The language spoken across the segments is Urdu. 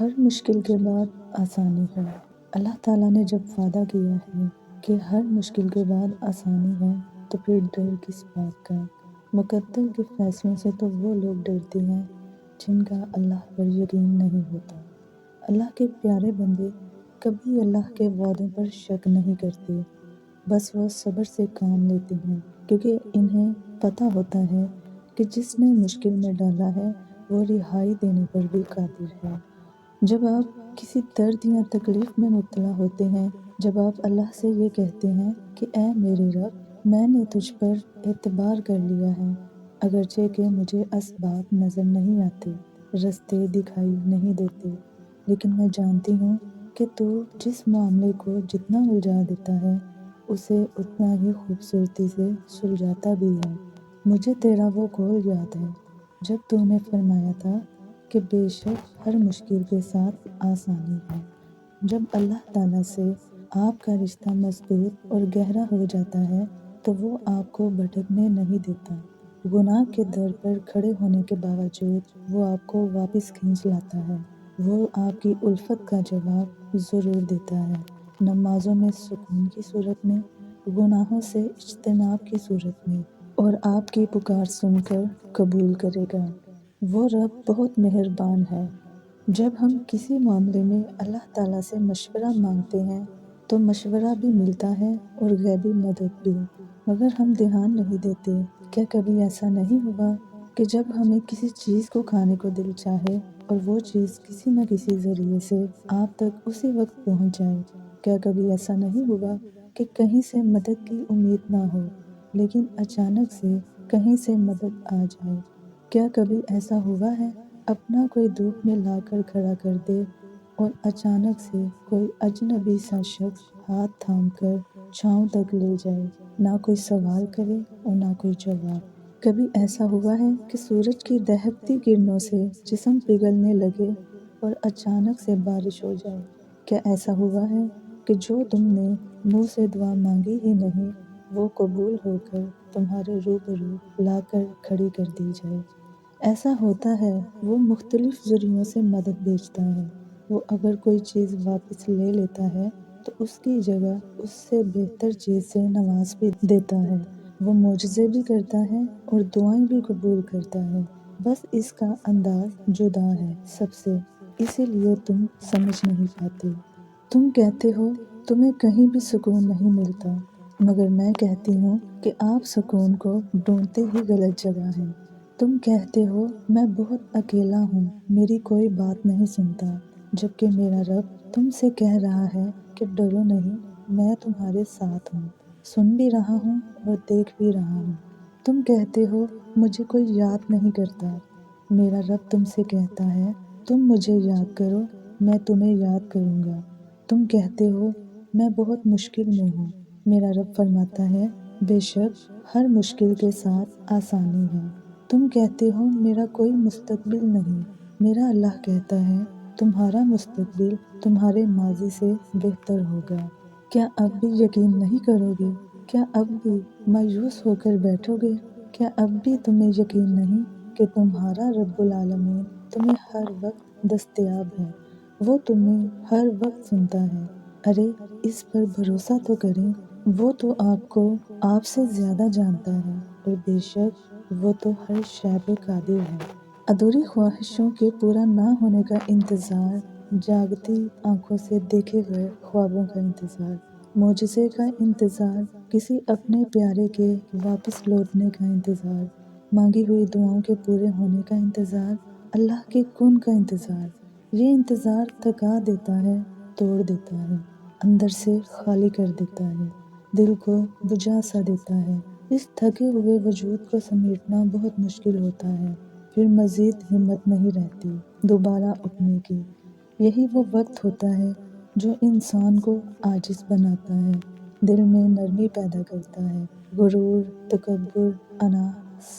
ہر مشکل کے بعد آسانی ہے۔ اللہ تعالیٰ نے جب وعدہ کیا ہے کہ ہر مشکل کے بعد آسانی ہے تو پھر ڈر کس بات کا؟ مقدر کے فیصلوں سے تو وہ لوگ ڈرتے ہیں جن کا اللہ پر یقین نہیں ہوتا۔ اللہ کے پیارے بندے کبھی اللہ کے وعدوں پر شک نہیں کرتے، بس وہ صبر سے کام لیتے ہیں، کیونکہ انہیں پتہ ہوتا ہے کہ جس نے مشکل میں ڈالا ہے وہ رہائی دینے پر بھی قادر ہے۔ جب آپ کسی درد یا تکلیف میں مبتلا ہوتے ہیں، جب آپ اللہ سے یہ کہتے ہیں کہ اے میرے رب، میں نے تجھ پر اعتبار کر لیا ہے، اگرچہ کہ مجھے اسباب نظر نہیں آتے، رستے دکھائی نہیں دیتے، لیکن میں جانتی ہوں کہ تو جس معاملے کو جتنا الجھا دیتا ہے اسے اتنا ہی خوبصورتی سے سلجھاتا بھی ہے۔ مجھے تیرا وہ قول یاد ہے جب تو نے فرمایا تھا کہ بے شک ہر مشکل کے ساتھ آسانی ہے۔ جب اللہ تعالیٰ سے آپ کا رشتہ مضبوط اور گہرا ہو جاتا ہے تو وہ آپ کو بھٹکنے نہیں دیتا۔ گناہ کے در پر کھڑے ہونے کے باوجود وہ آپ کو واپس کھینچ لاتا ہے۔ وہ آپ کی الفت کا جواب ضرور دیتا ہے، نمازوں میں سکون کی صورت میں، گناہوں سے اجتناب کی صورت میں، اور آپ کی پکار سن کر قبول کرے گا۔ وہ رب بہت مہربان ہے۔ جب ہم کسی معاملے میں اللہ تعالیٰ سے مشورہ مانگتے ہیں تو مشورہ بھی ملتا ہے اور غیبی مدد بھی، مگر ہم دھیان نہیں دیتے۔ کیا کبھی ایسا نہیں ہوا کہ جب ہمیں کسی چیز کو کھانے کو دل چاہے اور وہ چیز کسی نہ کسی ذریعے سے آپ تک اسی وقت پہنچ جائے؟ کیا کبھی ایسا نہیں ہوا کہ کہیں سے مدد کی امید نہ ہو لیکن اچانک سے کہیں سے مدد آ جائے؟ کیا کبھی ایسا ہوا ہے اپنا کوئی دھوپ میں لا کر کھڑا کر دے اور اچانک سے کوئی اجنبی سا شخص ہاتھ تھام کر چھاؤں تک لے جائے، نہ کوئی سوال کرے اور نہ کوئی جواب؟ کبھی ایسا ہوا ہے کہ سورج کی دہکتی کرنوں سے جسم پگھلنے لگے اور اچانک سے بارش ہو جائے؟ کیا ایسا ہوا ہے کہ جو تم نے منہ سے دعا مانگی ہی نہیں وہ قبول ہو کر تمہارے روبرو لا کر کھڑی کر دی جائے؟ ایسا ہوتا ہے، وہ مختلف ذریعوں سے مدد بھیجتا ہے۔ وہ اگر کوئی چیز واپس لے لیتا ہے تو اس کی جگہ اس سے بہتر چیز سے نواز بھی دیتا ہے۔ وہ معجزے بھی کرتا ہے اور دعائیں بھی قبول کرتا ہے، بس اس کا انداز جدا ہے سب سے، اسی لیے تم سمجھ نہیں پاتے۔ تم کہتے ہو تمہیں کہیں بھی سکون نہیں ملتا، مگر میں کہتی ہوں کہ آپ سکون کو ڈھونڈتے ہی غلط جگہ ہیں۔ تم کہتے ہو میں بہت اکیلا ہوں، میری کوئی بات نہیں سنتا، جبکہ میرا رب تم سے کہہ رہا ہے کہ ڈرو نہیں، میں تمہارے ساتھ ہوں، سن بھی رہا ہوں اور دیکھ بھی رہا ہوں۔ تم کہتے ہو مجھے کوئی یاد نہیں کرتا، میرا رب تم سے کہتا ہے تم مجھے یاد کرو، میں تمہیں یاد کروں گا۔ تم کہتے ہو میں بہت مشکل میں ہوں، میرا رب فرماتا ہے بے شک ہر مشکل کے ساتھ آسانی ہے۔ تم کہتے ہو میرا کوئی مستقبل نہیں، میرا اللہ کہتا ہے تمہارا مستقبل تمہارے ماضی سے بہتر ہوگا۔ کیا اب بھی یقین نہیں کرو گے؟ کیا اب بھی مایوس ہو کر بیٹھو گے؟ کیا اب بھی تمہیں یقین نہیں کہ تمہارا رب العالمین تمہیں ہر وقت دستیاب ہے، وہ تمہیں ہر وقت سنتا ہے؟ ارے اس پر بھروسہ تو کریں، وہ تو آپ کو آپ سے زیادہ جانتا ہے، اور بے شک وہ تو ہر شے پہ قادر ہے۔ ادھوری خواہشوں کے پورا نہ ہونے کا انتظار، جاگتی آنکھوں سے دیکھے ہوئے خوابوں کا انتظار، معجزے کا انتظار، کسی اپنے پیارے کے واپس لوٹنے کا انتظار، مانگی ہوئی دعاؤں کے پورے ہونے کا انتظار، اللہ کے کن کا انتظار، یہ انتظار تھکا دیتا ہے، توڑ دیتا ہے، اندر سے خالی کر دیتا ہے، دل کو بجھا سا دیتا ہے۔ اس تھکے ہوئے وجود کو سمیٹنا بہت مشکل ہوتا ہے، پھر مزید ہمت نہیں رہتی دوبارہ اٹھنے کی۔ یہی وہ وقت ہوتا ہے جو انسان کو عاجز بناتا ہے، دل میں نرمی پیدا کرتا ہے، غرور، تکبر، انا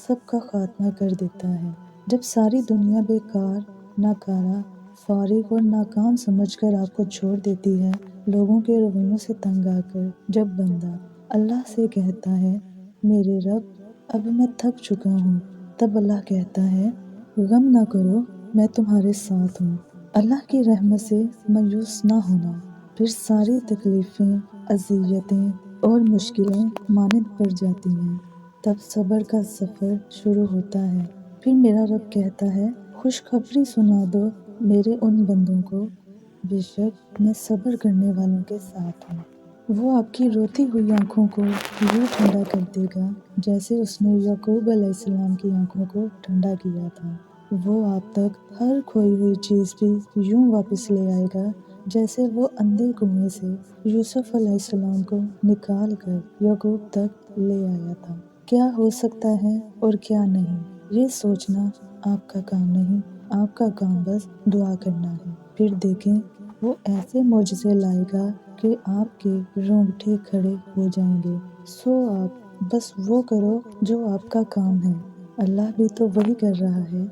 سب کا خاتمہ کر دیتا ہے۔ جب ساری دنیا بیکار، ناکارہ، فارغ اور ناکام سمجھ کر آپ کو چھوڑ دیتی ہے، لوگوں کے رویوں سے تنگ آ کر جب بندہ اللہ سے کہتا ہے میرے رب اب میں تھک چکا ہوں، تب اللہ کہتا ہے غم نہ کرو، میں تمہارے ساتھ ہوں، اللہ کی رحمت سے مایوس نہ ہونا، پھر ساری تکلیفیں، اذیتیں اور مشکلیں مانند پڑ جاتی ہیں، تب صبر کا سفر شروع ہوتا ہے۔ پھر میرا رب کہتا ہے، خوشخبری سنا دو میرے ان بندوں کو، بے شک میں صبر کرنے والوں کے ساتھ ہوں۔ وہ آپ کی روتی ہوئی آنکھوں کو یوں ٹھنڈا کر دے گا جیسے اس نے یعقوب علیہ السلام کی آنکھوں کو ٹھنڈا کیا تھا۔ وہ آپ تک ہر کھوئی ہوئی چیز بھی یوں واپس لے آئے گا جیسے وہ اندھے کنویں سے یوسف علیہ السلام کو نکال کر یعقوب تک لے آیا تھا۔ کیا ہو سکتا ہے اور کیا نہیں، یہ سوچنا آپ کا کام نہیں، آپ کا کام بس دعا کرنا ہے۔ پھر دیکھیں وہ ایسے معجزے لائے گا کہ آپ کے رونگٹے کھڑے ہو جائیں گے۔ سو آپ بس وہ کرو جو آپ کا کام ہے، اللہ بھی تو وہی کر رہا ہے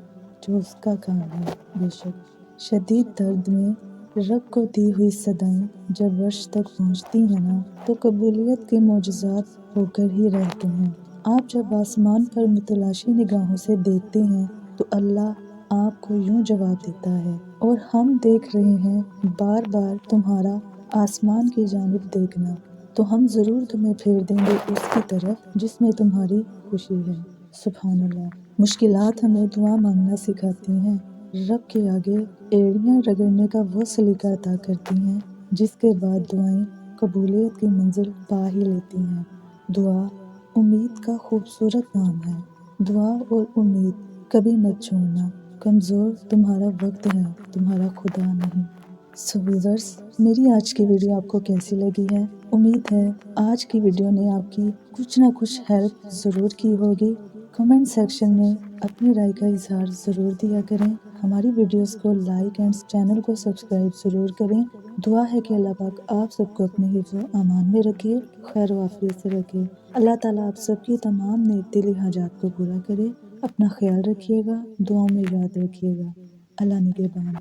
جو اس کا کام ہے۔ بے شک شدید درد میں رب کو دی ہوئی صدائیں جب عرش تک پہنچتی ہیں نا، تو قبولیت کے معجزات ہو کر ہی رہتے ہیں۔ آپ جب آسمان پر متلاشی نگاہوں سے دیکھتے ہیں تو اللہ آپ کو یوں جواب دیتا ہے، اور ہم دیکھ رہے ہیں بار بار تمہارا آسمان کی جانب دیکھنا، تو ہم ضرور تمہیں پھیر دیں گے اس کی طرف جس میں تمہاری خوشی ہے۔ سبحان اللہ۔ مشکلات ہمیں دعا مانگنا سکھاتی ہیں، رب کے آگے ایڑیاں رگڑنے کا وہ سلیقہ عطا کرتی ہیں جس کے بعد دعائیں قبولیت کی منزل پا ہی لیتی ہیں۔ دعا امید کا خوبصورت نام ہے۔ دعا اور امید کبھی مت چھوڑنا، کمزور تمہارا وقت ہے، تمہارا خدا نہیں۔ سو ویورز، میری آج کی ویڈیو آپ کو کیسی لگی ہے؟ امید ہے آج کی ویڈیو نے آپ کی کچھ نہ کچھ ہیلپ ضرور کی ہوگی۔ کمنٹ سیکشن میں اپنی رائے کا اظہار ضرور دیا کریں۔ ہماری ویڈیوز کو لائک اینڈ چینل کو سبسکرائب ضرور کریں۔ دعا ہے کہ اللہ پاک آپ سب کو اپنے حفظ و امان میں رکھے، خیر و عافیت سے رکھے۔ اللہ تعالیٰ آپ سب کی تمام نیک دلی حاجات کو پورا کرے۔ اپنا خیال رکھیے گا، دعاؤں میں یاد رکھیے گا۔ اللہ نگہبان۔